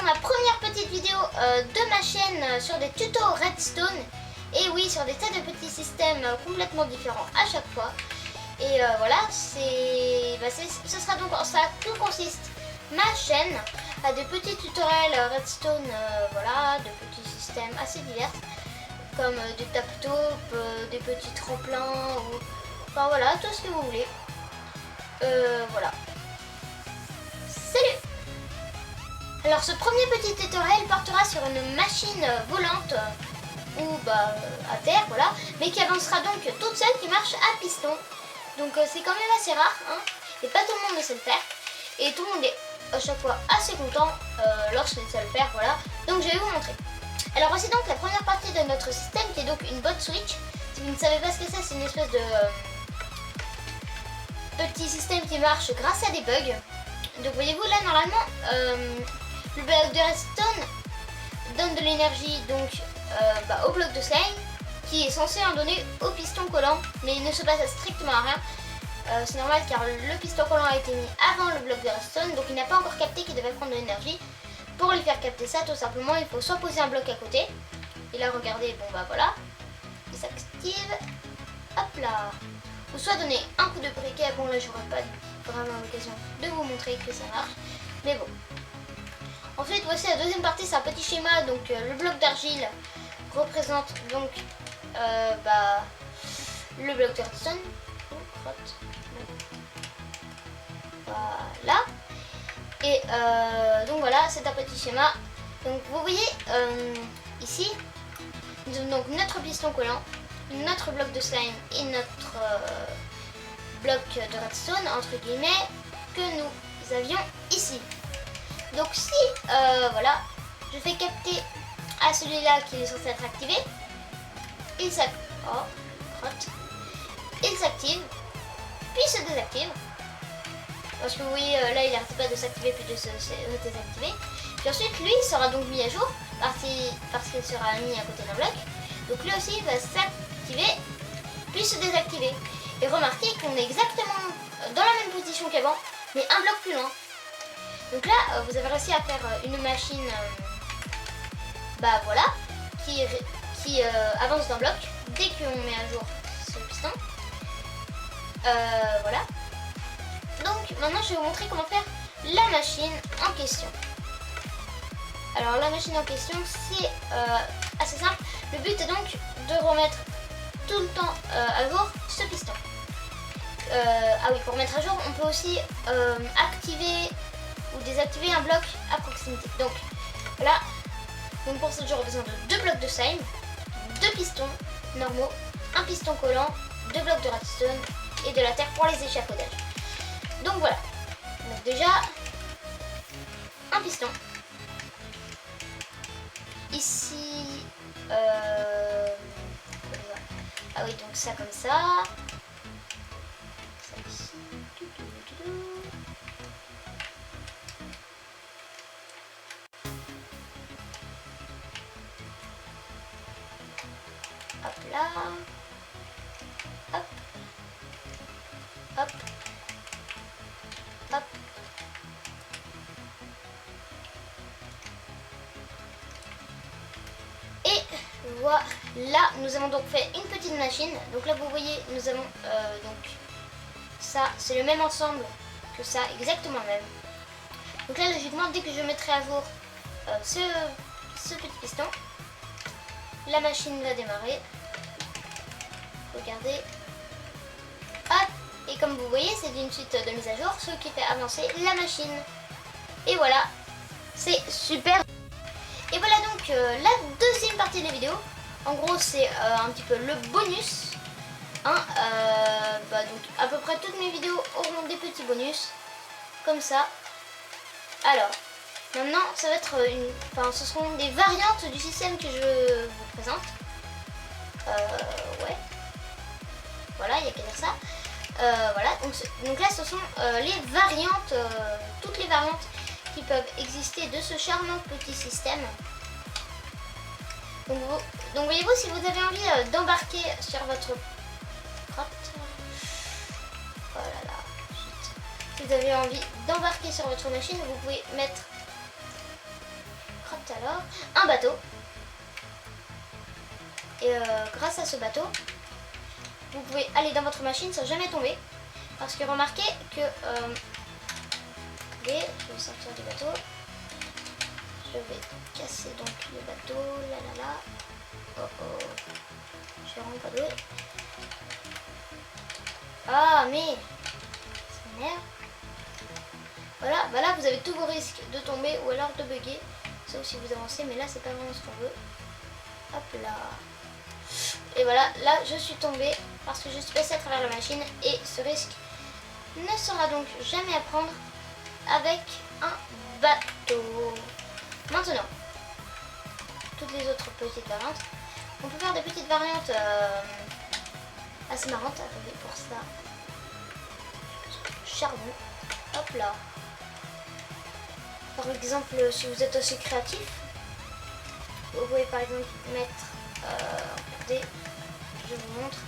pour ma première petite vidéo de ma chaîne sur des tutos Redstone. Et oui, sur des tas de petits systèmes complètement différents à chaque fois. Et voilà, ce sera donc en ça que consiste ma chaîne, à des petits tutoriels Redstone, voilà, de petits systèmes assez divers, comme des tap-top, des petits tremplins, ou enfin voilà, tout ce que vous voulez. Voilà. Salut! Alors ce premier petit tutoriel portera sur une machine volante ou à terre, voilà, mais qui avancera donc toute seule, qui marche à piston. Donc c'est quand même assez rare, hein, et pas tout le monde ne sait le faire. Et tout le monde est à chaque fois assez content lorsqu'il sait le faire, voilà. Donc je vais vous montrer. Alors voici donc la première partie de notre système, qui est donc une botte switch. Si vous ne savez pas ce que c'est une espèce de petit système qui marche grâce à des bugs. Donc voyez-vous là, normalement le bloc de redstone donne de l'énergie donc au bloc de slime, qui est censé en donner au piston collant, mais il ne se passe strictement à rien. C'est normal car le piston collant a été mis avant le bloc de redstone, donc il n'a pas encore capté qu'il devait prendre de l'énergie. Pour lui faire capter ça, tout simplement, il faut soit poser un bloc à côté, et là regardez, bon bah voilà, il s'active, hop là, ou soit donner un coup de briquet. Bon là j'aurai pas vraiment l'occasion de vous montrer que ça marche, mais bon. Ensuite voici la deuxième partie, c'est un petit schéma. Donc le bloc d'argile représente donc le bloc de redstone. Voilà. Et donc voilà, c'est un petit schéma. Donc vous voyez ici, nous avons donc notre piston collant, notre bloc de slime et notre bloc de redstone entre guillemets que nous avions ici. Donc si voilà, je fais capter à celui-là qui est censé être activé, il s'active, puis se désactive. Parce que vous voyez là, il n'arrête pas de s'activer puis de se désactiver. Puis ensuite lui il sera donc mis à jour parce qu'il sera mis à côté d'un bloc. Donc lui aussi il va s'activer puis se désactiver. Et remarquez qu'on est exactement dans la même position qu'avant, mais un bloc plus loin. Donc là, vous avez réussi à faire une machine voilà, qui avance d'un bloc dès qu'on met à jour ce piston. Voilà. Donc maintenant, je vais vous montrer comment faire la machine en question. Alors la machine en question, c'est assez simple. Le but est donc de remettre tout le temps à jour ce piston. Ah oui, pour mettre à jour, on peut aussi activer ou désactiver un bloc à proximité. Donc voilà, donc pour ça j'aurai besoin de 2 blocs de slime, 2 pistons normaux, un piston collant, 2 blocs de redstone et de la terre pour les échafaudages. Donc voilà, donc déjà un piston ici, ah oui, donc ça comme ça. Hop là, hop, hop, hop. Et voilà, nous avons donc fait une petite machine. Donc là vous voyez, nous avons donc ça, c'est le même ensemble que ça, exactement le même. Donc là logiquement, dès que je mettrai à jour ce petit piston, la machine va démarrer. Regardez. Hop. Et comme vous voyez, c'est une suite de mise à jour, ce qui fait avancer la machine. Et voilà. C'est super. Et voilà donc la deuxième partie de la vidéo. En gros, c'est un petit peu le bonus. Hein, donc à peu près toutes mes vidéos auront des petits bonus. Comme ça. Alors. Maintenant, ça va être ce seront des variantes du système que je vous présente. Ouais. Voilà, il n'y a qu'à dire ça. Voilà, donc là, ce sont les variantes, toutes les variantes qui peuvent exister de ce charmant petit système. Donc voyez-vous, si vous avez envie d'embarquer sur votre... Oh là là. Si vous avez envie d'embarquer sur votre machine, vous pouvez mettre alors un bateau. Et grâce à ce bateau, vous pouvez aller dans votre machine sans jamais tomber. Parce que remarquez que... je vais sortir du bateau. Je vais casser donc le bateau. Là là là. Oh oh. Je rentre pas doué. Ah mais... ça m'énerve. Voilà, bah là vous avez tous vos risques de tomber ou alors de bugger. Sauf si vous avancez, mais là c'est pas vraiment ce qu'on veut. Hop là. Et voilà, là je suis tombée parce que je suis passée à travers la machine et ce risque ne sera donc jamais à prendre avec un bateau. Maintenant, toutes les autres petites variantes. On peut faire des petites variantes assez marrantes. Attendez, pour ça, charbon. Hop là. Par exemple, si vous êtes assez créatif, vous pouvez par exemple mettre... regardez, je vous montre.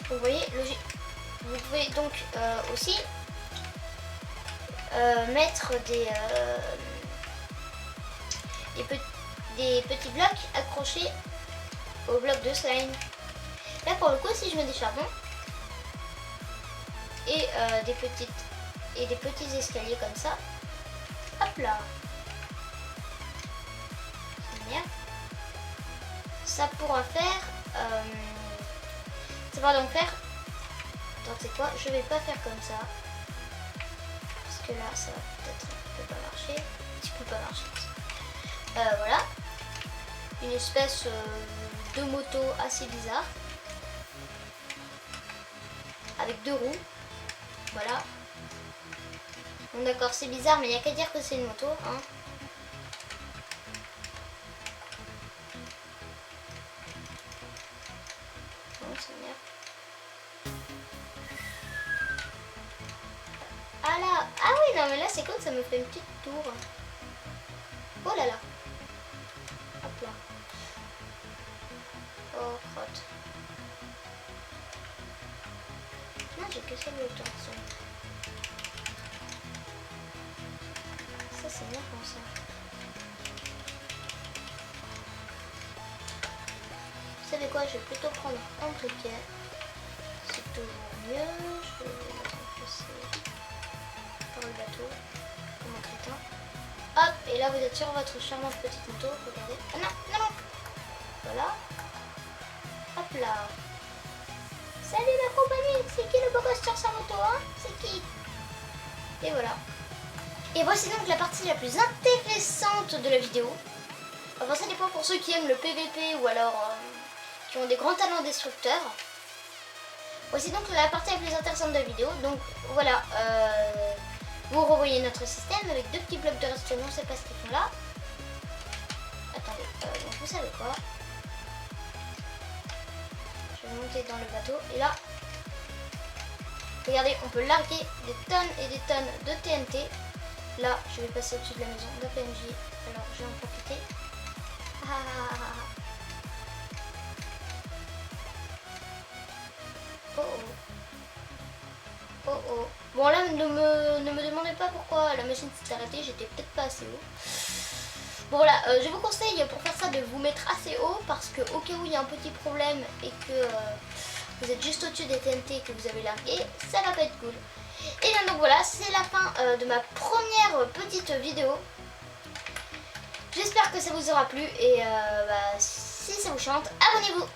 Vous voyez, vous pouvez donc aussi mettre des petits blocs accrochés au bloc de slime. Là pour le coup, si je mets des charbons et des petits escaliers comme ça, hop là, ça pourra faire ça va donc faire... Attends, c'est quoi? Je vais pas faire comme ça. Parce que là, ça va peut-être pas marcher. Un petit peu pas marcher. Voilà. Une espèce de moto assez bizarre. Avec deux roues. Voilà. Bon d'accord, c'est bizarre, mais il n'y a qu'à dire que c'est une moto. Hein. Ah là, ah oui, non mais là c'est cool, ça me fait une petite tour. Oh là là. Hop là. Oh crotte. Non, j'ai que ça de l'autorisation. Ça c'est bien comme ça. Vous savez quoi, je vais plutôt prendre un briquet. C'est toujours mieux. Je vais mettre un peu par le bateau, comme un crétin. Hop, et là vous êtes sur votre charmante petite moto, regardez. Ah non, non, non. Voilà. Hop là. Salut ma compagnie, c'est qui le beau gosse sur sa moto, hein? C'est qui? Et voilà. Et voici donc la partie la plus intéressante de la vidéo. Enfin ça dépend pour ceux qui aiment le PVP ou alors qui ont des grands talents destructeurs. Voici donc la partie la plus intéressante de la vidéo. Donc voilà, vous revoyez notre système avec deux petits blocs de redstone, on ne sait pas ce qu'ils font là. Attendez, donc vous savez quoi? Je vais monter dans le bateau et là, regardez, on peut larguer des tonnes et des tonnes de TNT. Là, je vais passer au-dessus de la maison de PNJ, alors je vais en profiter. Oh oh. Oh oh. Bon là, ne me demandez pas pourquoi la machine s'est arrêtée, j'étais peut-être pas assez haut. Bon voilà, je vous conseille pour faire ça de vous mettre assez haut parce que au cas où il y a un petit problème et que vous êtes juste au-dessus des TNT et que vous avez largué, ça va pas être cool. Et bien donc voilà, c'est la fin de ma première petite vidéo. J'espère que ça vous aura plu et si ça vous chante, abonnez-vous.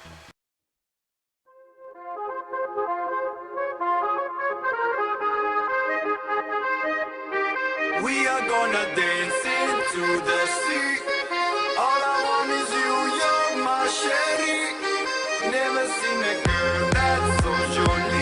We are gonna dance into the sea. All I want is you, you're my sherry. Never seen a girl that's so jolly.